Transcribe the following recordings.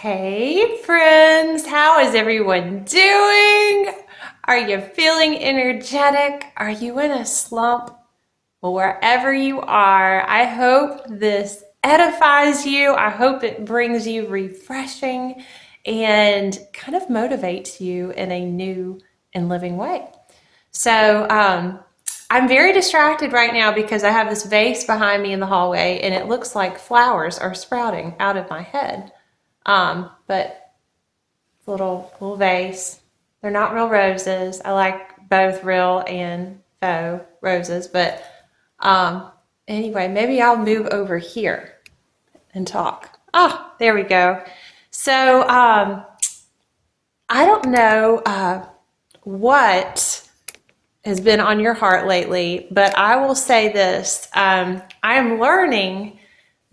Hey friends, how is everyone doing? Are you feeling energetic? Are you in a slump? Well, wherever you are, I hope this edifies you. I hope it brings you refreshing and kind of motivates you in a new and living way. So, I'm very distracted right now because I have this vase behind me in the hallway and it looks like flowers are sprouting out of my head. But little vase. They're not real roses. I like both real and faux roses. But anyway, maybe I'll move over here and talk. Oh, there we go. So I don't know what has been on your heart lately, but I will say this. I am learning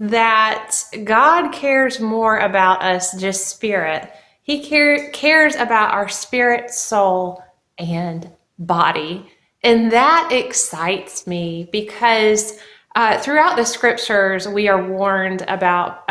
that God cares more about us just spirit. He cares about our spirit, soul, and body. And that excites me because throughout the scriptures, we are warned about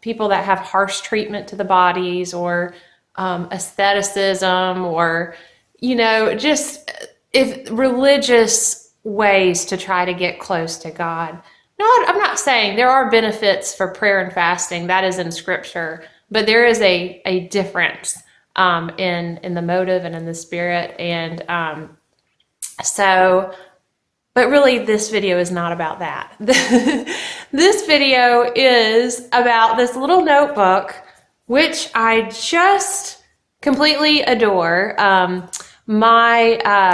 people that have harsh treatment to the bodies or aestheticism or, just if religious ways to try to get close to God. No, I'm not saying there are benefits for prayer and fasting. That is in scripture, but there is a difference in the motive and in the spirit. And but really this video is not about that. This video is about this little notebook, which I just completely adore. My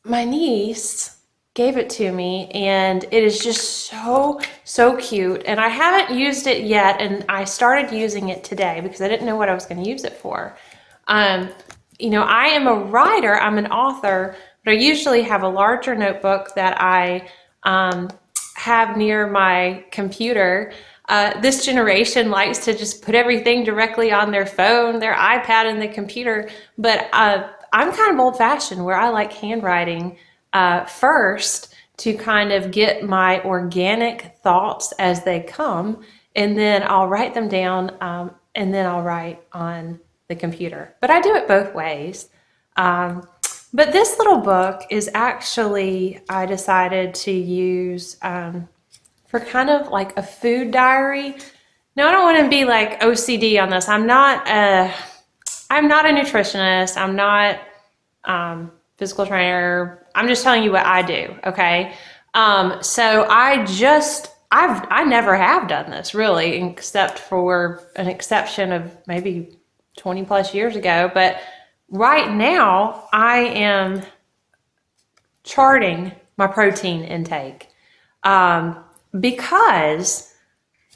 niece gave it to me and it is just so cute, and I haven't used it yet, and I started using it today because I didn't know what I was going to use it for. I am a writer, I'm an author, but I usually have a larger notebook that I have near my computer. This generation likes to just put everything directly on their phone, their iPad, and the computer, but I'm kind of old-fashioned where I like handwriting first to kind of get my organic thoughts as they come, and then I'll write them down, and then I'll write on the computer. But I do it both ways. But this little book is actually, I decided to use for kind of like a food diary. Now, I don't want to be like OCD on this. I'm not a nutritionist. I'm not physical trainer. I'm just telling you what I do, okay? So I never have done this really, except for an exception of maybe 20 plus years ago. But right now I am charting my protein intake because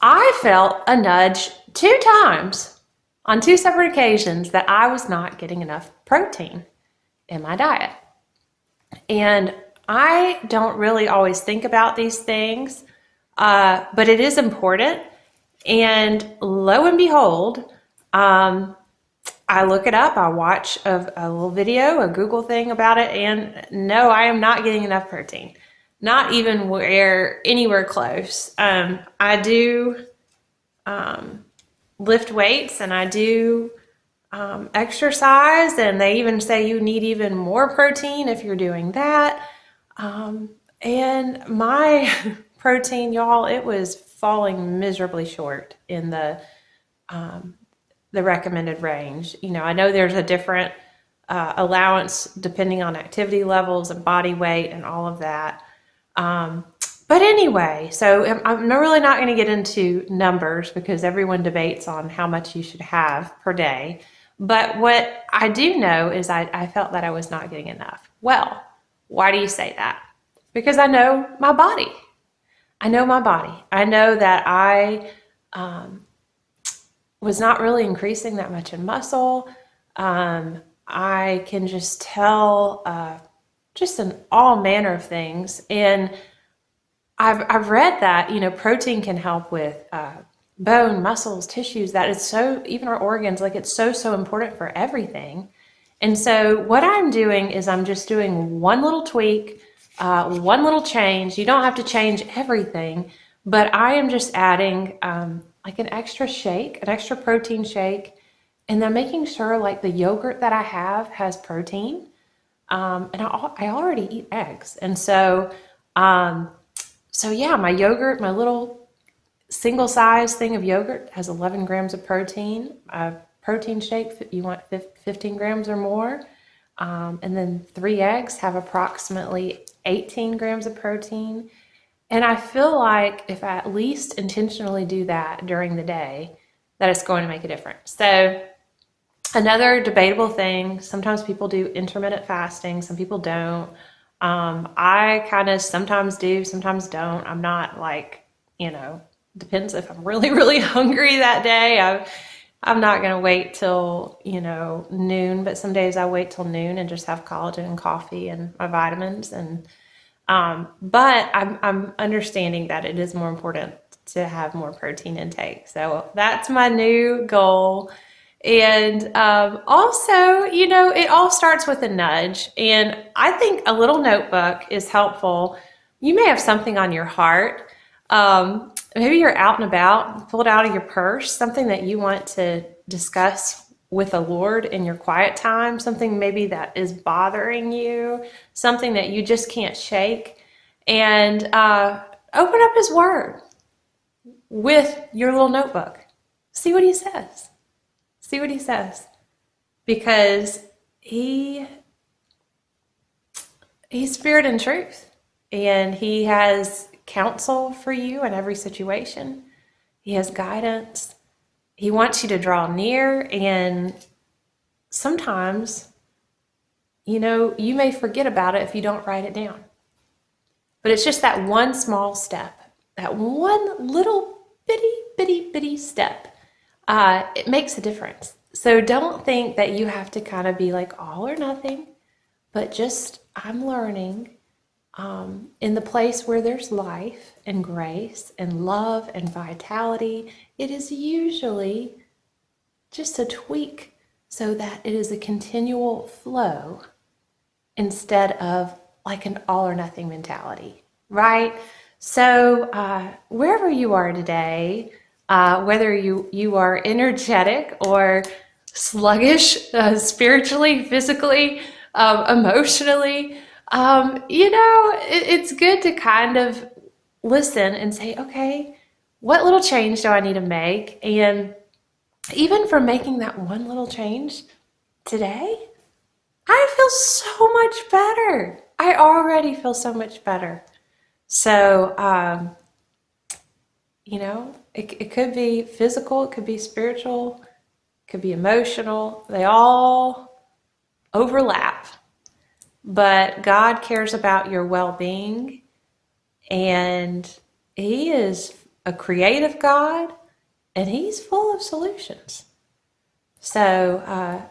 I felt a nudge 2 times on 2 separate occasions that I was not getting enough protein in my diet. And I don't really always think about these things, but it is important. And lo and behold, I look it up, I watch a little video, a Google thing about it, and no, I am not getting enough protein. Not even anywhere close. I do lift weights and I do exercise, and they even say you need even more protein if you're doing that. And my protein, y'all, it was falling miserably short in the recommended range. I know there's a different allowance depending on activity levels and body weight and all of that. But anyway, so I'm really not going to get into numbers because everyone debates on how much you should have per day. But what I do know is I felt that I was not getting enough. Well, why do you say that? Because I know my body. I know my body. I know that I was not really increasing that much in muscle. I can just tell just in all manner of things. And I've read that, protein can help with bone, muscles, tissues, that it's so, even our organs, like it's so important for everything. And so what I'm doing is I'm just doing one little tweak, one little change. You don't have to change everything, but I am just adding like an extra shake, an extra protein shake, and then making sure like the yogurt that I have has protein. And I already eat eggs, and so yeah, my yogurt, my little single size thing of yogurt has 11 grams of protein. A protein shake, you want 15 grams or more. And then 3 eggs have approximately 18 grams of protein. And I feel like if I at least intentionally do that during the day, that it's going to make a difference. So another debatable thing, sometimes people do intermittent fasting, some people don't. I kind of sometimes do, sometimes don't. I'm not like, depends if I'm really, really hungry that day. I'm not going to wait till, noon, but some days I wait till noon and just have collagen and coffee and my vitamins. But I'm understanding that it is more important to have more protein intake. So that's my new goal. And also, it all starts with a nudge. And I think a little notebook is helpful. You may have something on your heart. Maybe you're out and about, pull it out of your purse, something that you want to discuss with the Lord in your quiet time, something maybe that is bothering you, something that you just can't shake. And open up His Word with your little notebook. See what He says. See what He says. Because He's spirit and truth. And He has counsel for you in every situation. He has guidance. He wants you to draw near. And sometimes, you may forget about it if you don't write it down. But it's just that one small step, that one little bitty step. It makes a difference. So don't think that you have to kind of be like all or nothing, but just I'm learning in the place where there's life and grace and love and vitality, it is usually just a tweak so that it is a continual flow instead of like an all or nothing mentality, right? So wherever you are today, whether you are energetic or sluggish, spiritually, physically, emotionally, it's good to kind of listen and say, okay, what little change do I need to make? And even from making that one little change today, I feel so much better. I already feel so much better. So, it could be physical, it could be spiritual, it could be emotional. They all overlap. But God cares about your well-being, and He is a creative God, and He's full of solutions. So,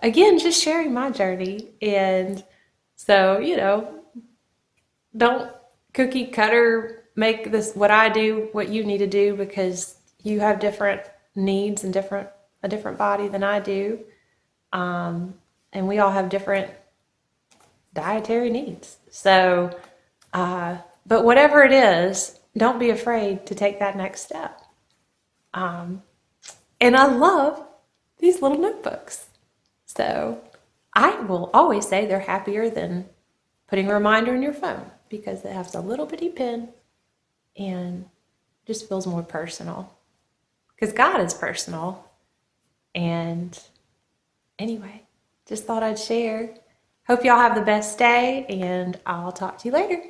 again, just sharing my journey. And so, don't cookie cutter make this what I do, what you need to do, because you have different needs and a different body than I do. And we all have different dietary needs. So, but whatever it is, don't be afraid to take that next step. And I love these little notebooks. So I will always say they're happier than putting a reminder in your phone because it has a little bitty pen and just feels more personal. Because God is personal. And anyway, just thought I'd share. Hope y'all have the best day, and I'll talk to you later.